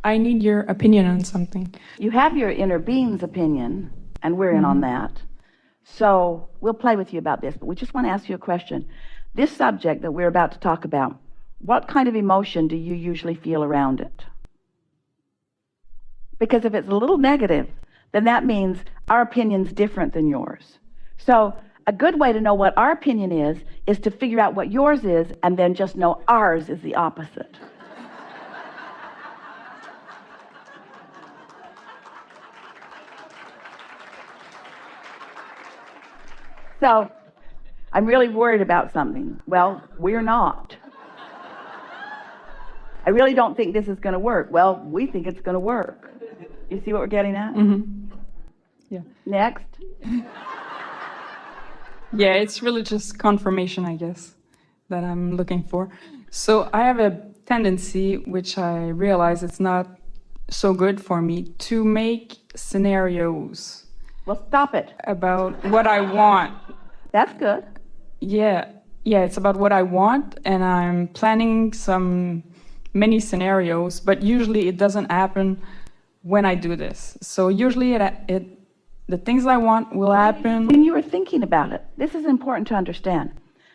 I need your opinion on something. You have your inner being's opinion, and we're in on that. So we'll play with you about this, but we just want to ask you a question. This subject that we're about to talk about, what kind of emotion do you usually feel around it? Because if it's a little negative, then that means our opinion's different than yours. So a good way to know what our opinion is to figure out what yours is, and then just know ours is the opposite. So, I'm really worried about something. Well, we're not. I really don't think this is going to work. Well, we think it's going to work. You see what we're getting at? Yeah. Next. Yeah, it's really just confirmation, I guess, that I'm looking for. So I have a tendency, which I realize it's not so good for me, to make scenarios Well, stop it. about what I want. That's good. Yeah, it's about what I want, and I'm planning many scenarios, but usually it doesn't happen when I do this. So usually the things I want will happen. When you were thinking about it, this is important to understand.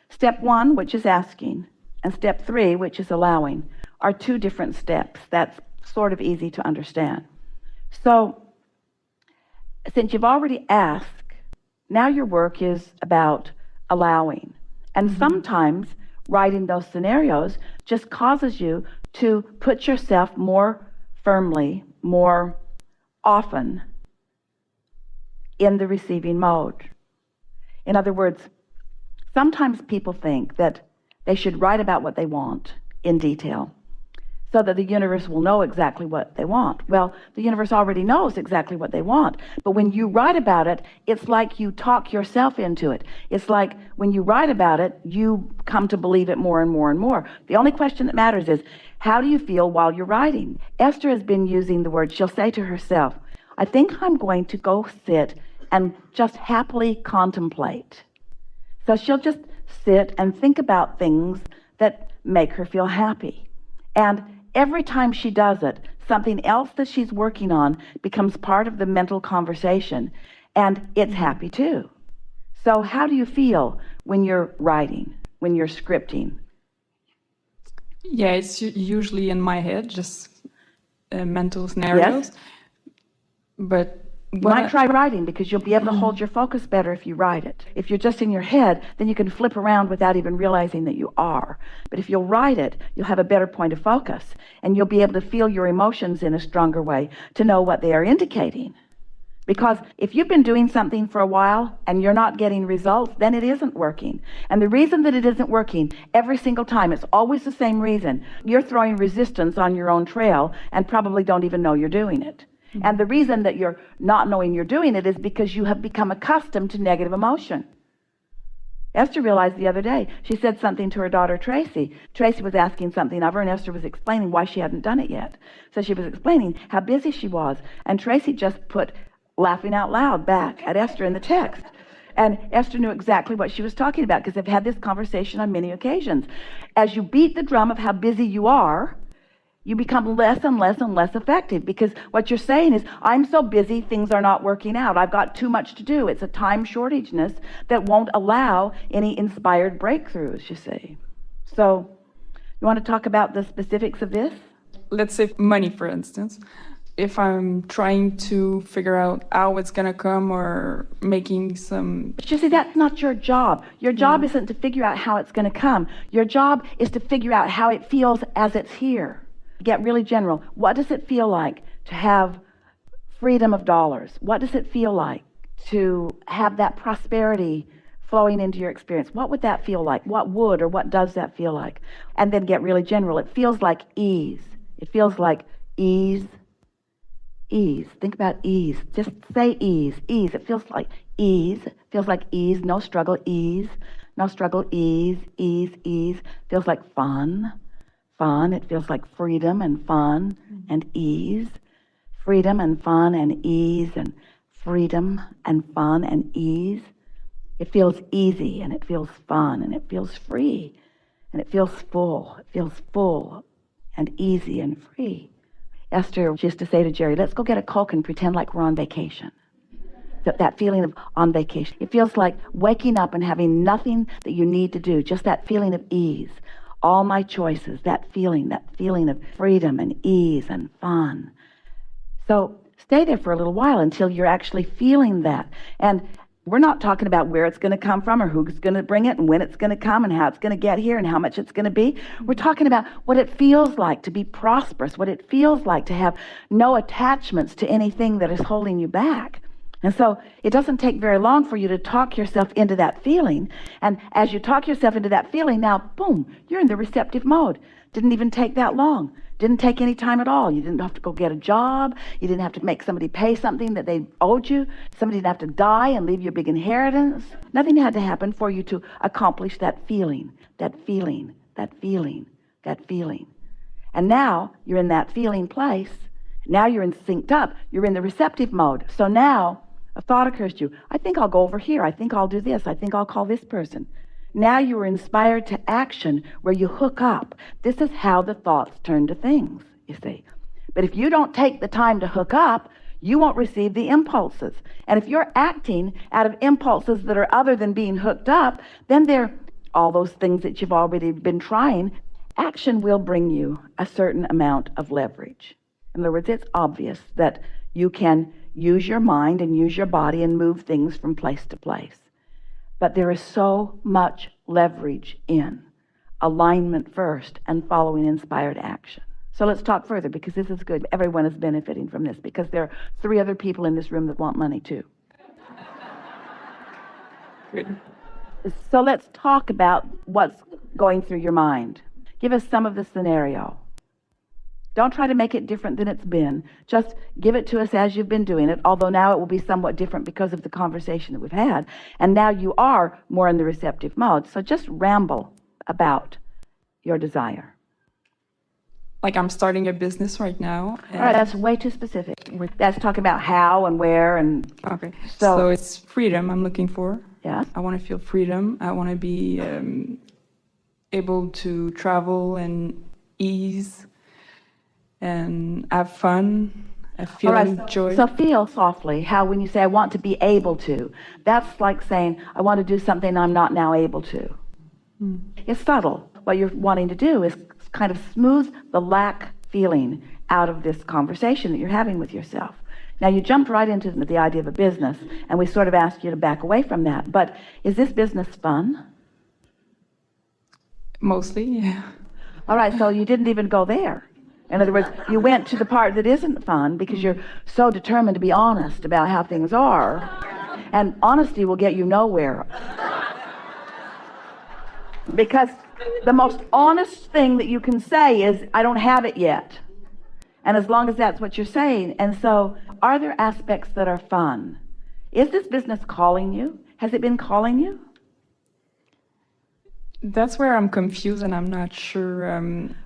Step 1, which is asking, and step 3, which is allowing, are two different steps. That's sort of easy to understand. So, since you've already asked, now your work is about allowing. And sometimes writing those scenarios just causes you to put yourself more firmly, more often in the receiving mode. In other words, sometimes people think that they should write about what they want in detail so that the universe will know exactly what they want. Well, the universe already knows exactly what they want. But when you write about it, it's like you talk yourself into it. It's like when you write about it, you come to believe it more and more and more. The only question that matters is, how do you feel while you're writing? Esther has been using the word, she'll say to herself, I think I'm going to go sit and just happily contemplate. So she'll just sit and think about things that make her feel happy. And every time she does it, something else that she's working on becomes part of the mental conversation, and it's happy too. So how do you feel when you're writing, when you're scripting? Yeah, it's usually in my head, just mental scenarios. Yes. But you might try writing, because you'll be able to hold your focus better if you write it. If you're just in your head, then you can flip around without even realizing that you are. But if you'll write it, you'll have a better point of focus, and you'll be able to feel your emotions in a stronger way to know what they are indicating. Because if you've been doing something for a while and you're not getting results, then it isn't working. And the reason that it isn't working every single time, it's always the same reason. You're throwing resistance on your own trail and probably don't even know you're doing it. And the reason that you're not knowing you're doing it is because you have become accustomed to negative emotion. Esther realized the other day, she said something to her daughter Tracy. Tracy was asking something of her, and Esther was explaining why she hadn't done it yet. So she was explaining how busy she was, and Tracy just put laughing out loud back at Esther in the text. And Esther knew exactly what she was talking about, because they've had this conversation on many occasions. As you beat the drum of how busy you are, you become less and less and less effective, because what you're saying is, I'm so busy, things are not working out. I've got too much to do. It's a time shortageness that won't allow any inspired breakthroughs, you see. So, you want to talk about the specifics of this? Let's say money, for instance. If I'm trying to figure out how it's going to come, or making some... But you see, that's not your job. Your job isn't to figure out how it's going to come. Your job is to figure out how it feels as it's here. Get really general. What does it feel like to have freedom of dollars? What does it feel like to have that prosperity flowing into your experience? What would that feel like? What would or what does that feel like? And then get really general. It feels like ease. It feels like ease. Ease. Think about ease. Just say ease. Ease. It feels like ease. It feels like ease. No struggle. Ease. No struggle. Ease. Ease. Ease. Feels like fun. Fun. It feels like freedom and fun and ease. Freedom and fun and ease, and freedom and fun and ease. It feels easy, and it feels fun, and it feels free, and it feels full. It feels full and easy and free. Esther used to say to Jerry, let's go get a Coke and pretend like we're on vacation. That feeling of on vacation. It feels like waking up and having nothing that you need to do, just that feeling of ease. All my choices, that feeling of freedom and ease and fun. So stay there for a little while until you're actually feeling that. And we're not talking about where it's going to come from or who's going to bring it and when it's going to come and how it's going to get here and how much it's going to be. We're talking about what it feels like to be prosperous, what it feels like to have no attachments to anything that is holding you back. And so it doesn't take very long for you to talk yourself into that feeling. And as you talk yourself into that feeling, now, boom, you're in the receptive mode. Didn't even take that long. Didn't take any time at all. You didn't have to go get a job. You didn't have to make somebody pay something that they owed you. Somebody didn't have to die and leave you a big inheritance. Nothing had to happen for you to accomplish that feeling, that feeling, that feeling, that feeling. And now you're in that feeling place. Now you're in synced up. You're in the receptive mode. So now a thought occurs to you. I think I'll go over here. I think I'll do this. I think I'll call this person. Now you are inspired to action where you hook up. This is how the thoughts turn to things, you see. But if you don't take the time to hook up, you won't receive the impulses. And if you're acting out of impulses that are other than being hooked up, then they're all those things that you've already been trying. Action will bring you a certain amount of leverage. In other words, it's obvious that you can use your mind and use your body and move things from place to place. But there is so much leverage in alignment first and following inspired action. So let's talk further, because this is good. Everyone is benefiting from this, because there are 3 other people in this room that want money too. Good. So let's talk about what's going through your mind. Give us some of the scenario. Don't try to make it different than it's been. Just give it to us as you've been doing it, although now it will be somewhat different because of the conversation that we've had. And now you are more in the receptive mode. So just ramble about your desire. Like I'm starting a business right now. All right, that's way too specific. That's talking about how and where and... Okay, so it's freedom I'm looking for. Yeah. I want to feel freedom. I want to be able to travel and ease and have fun, feeling joy. So feel softly how when you say, I want to be able to, that's like saying, I want to do something I'm not now able to. It's subtle. What you're wanting to do is kind of smooth the lack feeling out of this conversation that you're having with yourself. Now, you jumped right into the idea of a business, and we sort of asked you to back away from that. But is this business fun? Mostly, yeah. All right, so you didn't even go there. In other words, you went to the part that isn't fun because you're so determined to be honest about how things are. And honesty will get you nowhere. Because the most honest thing that you can say is, I don't have it yet. And as long as that's what you're saying. And so, are there aspects that are fun? Is this business calling you? Has it been calling you? That's where I'm confused and I'm not sure.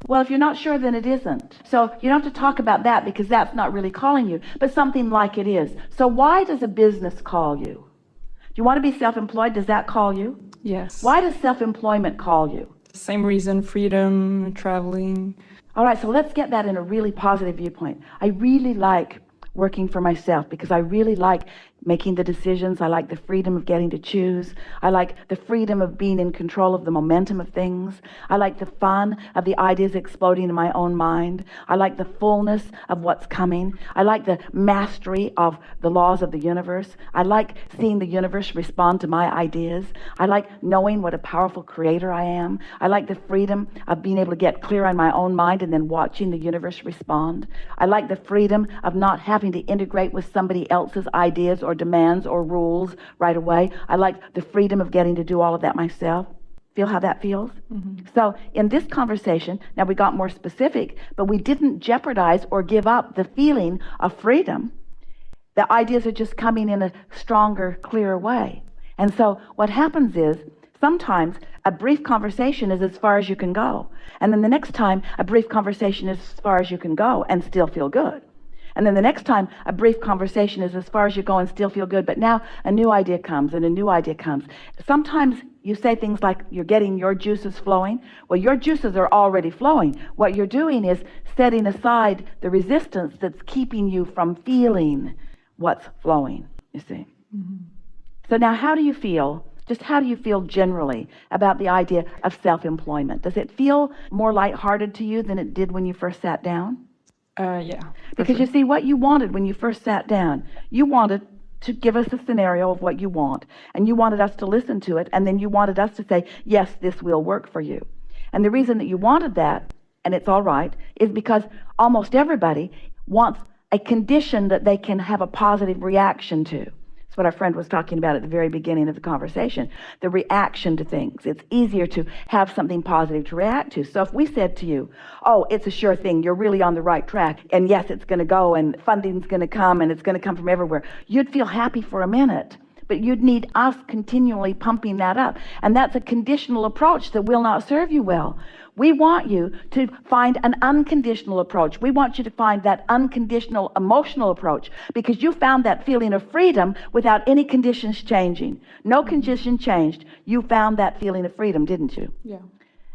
Well, if you're not sure, then it isn't. So you don't have to talk about that because that's not really calling you, but something like it is. So why does a business call you? Do you want to be self-employed? Does that call you? Yes. Why does self-employment call you? Same reason, freedom, traveling. All right, so let's get that in a really positive viewpoint. I really like working for myself because I really like making the decisions. I like the freedom of getting to choose. I like the freedom of being in control of the momentum of things. I like the fun of the ideas exploding in my own mind. I like the fullness of what's coming. I like the mastery of the laws of the universe. I like seeing the universe respond to my ideas. I like knowing what a powerful creator I am. I like the freedom of being able to get clear on my own mind and then watching the universe respond. I like the freedom of not having to integrate with somebody else's ideas or demands or rules right away. I like the freedom of getting to do all of that myself. Feel how that feels? Mm-hmm. So in this conversation, now we got more specific, but we didn't jeopardize or give up the feeling of freedom. The ideas are just coming in a stronger, clearer way. And so what happens is sometimes a brief conversation is as far as you can go. And then the next time, a brief conversation is as far as you can go and still feel good. And then the next time, a brief conversation is as far as you go and still feel good. But now a new idea comes and a new idea comes. Sometimes you say things like you're getting your juices flowing. Well, your juices are already flowing. What you're doing is setting aside the resistance that's keeping you from feeling what's flowing, you see. Mm-hmm. So now how do you feel? Just how do you feel generally about the idea of self-employment? Does it feel more lighthearted to you than it did when you first sat down? Yeah. Because sure. you see, what you wanted when you first sat down, you wanted to give us a scenario of what you want, and you wanted us to listen to it, and then you wanted us to say, yes, this will work for you. And the reason that you wanted that, and it's all right, is because almost everybody wants a condition that they can have a positive reaction to. That's what our friend was talking about at the very beginning of the conversation, the reaction to things. It's easier to have something positive to react to. So if we said to you, oh, it's a sure thing, you're really on the right track, and yes, it's going to go, and funding's going to come, and it's going to come from everywhere, you'd feel happy for a minute, but you'd need us continually pumping that up. And that's a conditional approach that will not serve you well. We want you to find an unconditional approach. We want you to find that unconditional emotional approach, because you found that feeling of freedom without any conditions changing. No condition changed. You found that feeling of freedom, didn't you? Yeah.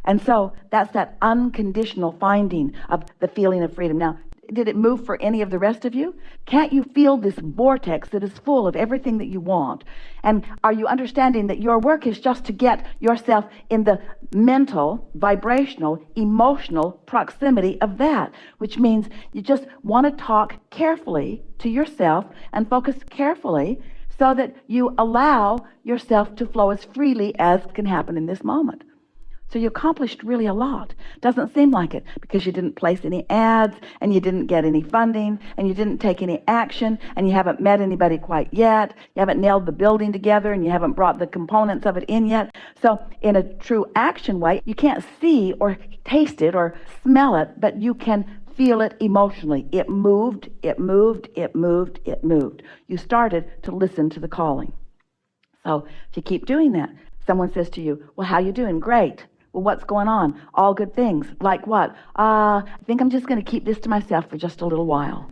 And so that's that unconditional finding of the feeling of freedom. Now, did it move for any of the rest of you? Can't you feel this vortex that is full of everything that you want? And are you understanding that your work is just to get yourself in the mental, vibrational, emotional proximity of that, which means you just want to talk carefully to yourself and focus carefully so that you allow yourself to flow as freely as can happen in this moment. So you accomplished really a lot. Doesn't seem like it, because you didn't place any ads, and you didn't get any funding, and you didn't take any action, and you haven't met anybody quite yet. You haven't nailed the building together, and you haven't brought the components of it in yet. So in a true action way, you can't see or taste it or smell it, but you can feel it emotionally. It moved, it moved, it moved, it moved. You started to listen to the calling. So if you keep doing that, someone says to you, well, how you doing? Great. Well, what's going on? All good things. Like what? I think I'm just going to keep this to myself for just a little while.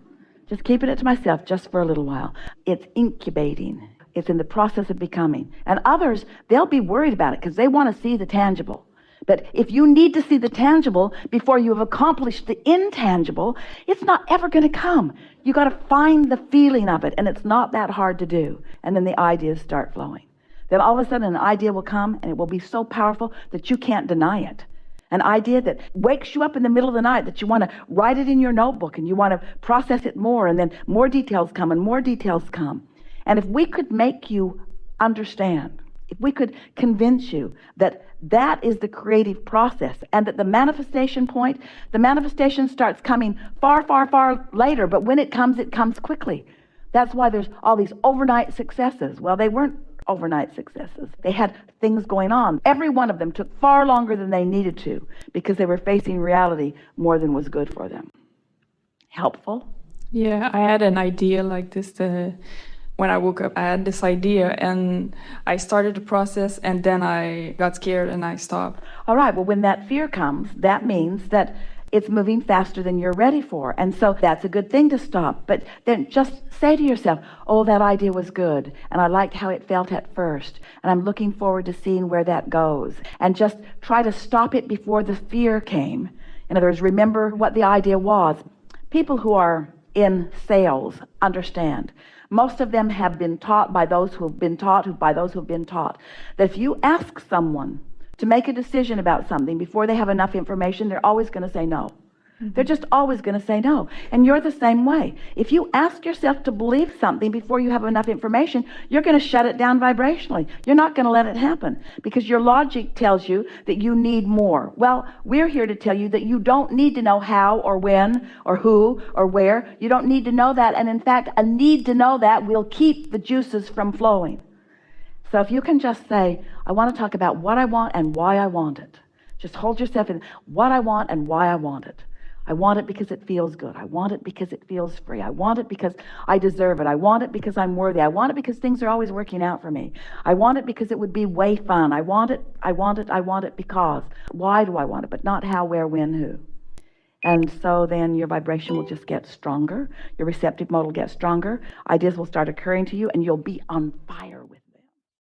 Just keeping it to myself just for a little while. It's incubating. It's in the process of becoming. And others, they'll be worried about it because they want to see the tangible. But if you need to see the tangible before you have accomplished the intangible, it's not ever going to come. You got to find the feeling of it, and it's not that hard to do. And then the ideas start flowing. Then all of a sudden an idea will come, and it will be so powerful that you can't deny it. An idea that wakes you up in the middle of the night, that you want to write it in your notebook, and you want to process it more, and then more details come, and more details come. And if we could make you understand, if we could convince you that that is the creative process, and that the manifestation point, the manifestation starts coming far, far, far later, but when it comes quickly. That's why there's all these overnight successes. Well, they weren't overnight successes. They had things going on. Every one of them took far longer than they needed to, because they were facing reality more than was good for them. Helpful? Yeah, I had an idea like this when I woke up. I had this idea, and I started the process, and then I got scared and I stopped. All right, well, when that fear comes, that means that it's moving faster than you're ready for. And so that's a good thing to stop. But then just say to yourself, oh, that idea was good, and I liked how it felt at first, and I'm looking forward to seeing where that goes. And just try to stop it before the fear came. In other words, remember what the idea was. People who are in sales understand. Most of them have been taught by those who have been taught, by those who have been taught, that if you ask someone to make a decision about something before they have enough information, they're always going to say no. They're just always going to say no. And you're the same way. If you ask yourself to believe something before you have enough information, you're going to shut it down vibrationally. You're not going to let it happen, because your logic tells you that you need more. Well, we're here to tell you that you don't need to know how or when or who or where. You don't need to know that. And in fact, a need to know that will keep the juices from flowing. So if you can just say, I want to talk about what I want and why I want it. Just hold yourself in what I want and why I want it. I want it because it feels good. I want it because it feels free. I want it because I deserve it. I want it because I'm worthy. I want it because things are always working out for me. I want it because it would be way fun. I want it, I want it, I want it because. Why do I want it? But not how, where, when, who. And so then your vibration will just get stronger. Your receptive mode will get stronger. Ideas will start occurring to you, and you'll be on fire